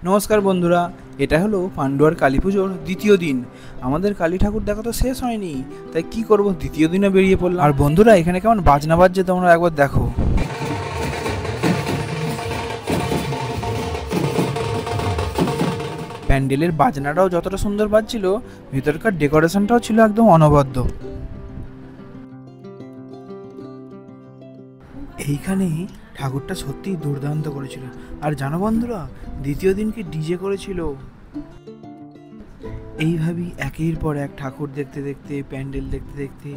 নমস্কার বন্ধুরা, এটা হলো পান্ডুয়ার কালী পুজোর দ্বিতীয় দিন। আমাদের কালী ঠাকুর দেখা তো শেষ হয়নি, তাই কি করব, দ্বিতীয় দিনে বেরিয়ে পড়লাম। আর বন্ধুরা, এখানে কেমন বাজনা বাজছে তোমরা একবার দেখো। প্যান্ডেলের বাজনাটাও যতটা সুন্দর বাজছিল, ভিতরকার ডেকোরেশনটাও ছিল একদম অনবদ্য। এইখানে ঠাকুরটা সত্যিই দুর্দান্ত করেছিল। আর জানো বন্ধুরা, দ্বিতীয় দিনকে ডিজে করেছিল। এইভাবেই একের পর এক ঠাকুর দেখতে দেখতে, প্যান্ডেল দেখতে দেখতে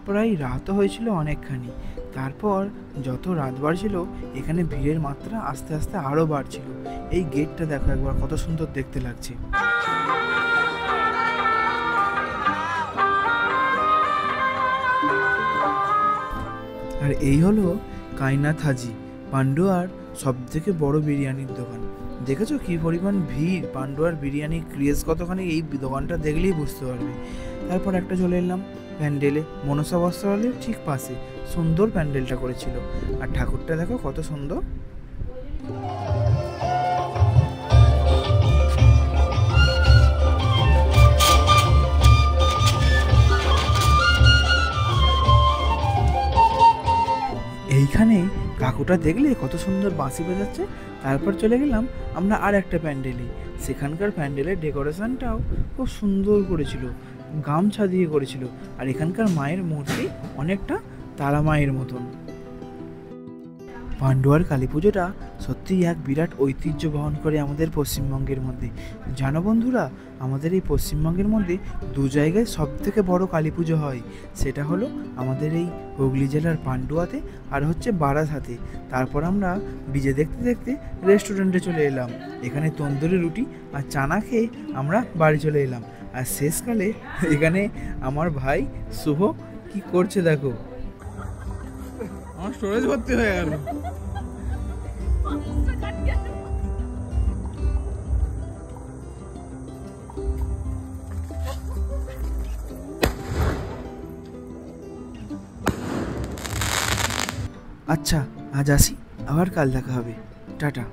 প্রায় রাতও হয়েছিল অনেকখানি। তারপর যত রাত বাড়ছিল, এখানে ভিড়ের মাত্রা আস্তে আস্তে আরও বাড়ছিল। এই গেটটা দেখো একবার, কত সুন্দর দেখতে লাগছে। আর এই হলো কায়নাথ হাজি, পান্ডুয়ার সব থেকে বড় বিরিয়ানির দোকান। দেখেছো কি পরিমাণ ভিড়, পান্ডুয়ার বিরিয়ানি ক্রেজ কতখানি, এই দোকানটা দেখলেই বুঝতে পারবে। তারপর একটা চলে এলাম প্যান্ডেলে, মনসা বস্ত্রালয়ের ঠিক পাশে সুন্দর প্যান্ডেলটা করেছিল। আর ঠাকুরটা দেখো কত সুন্দর। এইখানে কাকুটা দেখলে কত সুন্দর বাঁশি বাজাচ্ছে। তারপর চলে গেলাম আমরা আর একটা প্যান্ডেলে। সেখানকার প্যান্ডেলের ডেকোরেশনটাও খুব সুন্দর করেছিল, গামছা দিয়ে করেছিল। আর এখানকার মায়ের মূর্তি অনেকটা তারা মায়ের মতন। পান্ডুয়ার কালী পুজোটা সত্যিই এক বিরাট ঐতিহ্য বহন করে আমাদের পশ্চিমবঙ্গের মধ্যে। জানো বন্ধুরা, আমাদের এই পশ্চিমবঙ্গের মধ্যে দু জায়গায় সব থেকে বড় কালী পুজো হয়। সেটা হলো আমাদের এই হুগলি জেলার পান্ডুয়াতে, আর হচ্ছে বারাসাতে। তারপর আমরা ডিজে দেখতে দেখতে রেস্টুরেন্টে চলে এলাম। এখানে তন্দুরি রুটি আর চানা খেয়ে আমরা বাড়ি চলে এলাম। আর শেষকালে এখানে আমার ভাই শুভ কি করছে দেখো। আমার স্টোরেজ ভর্তি হয়ে গেল। আচ্ছা, আজ আসি, আবার কাল দেখা হবে। টাটা।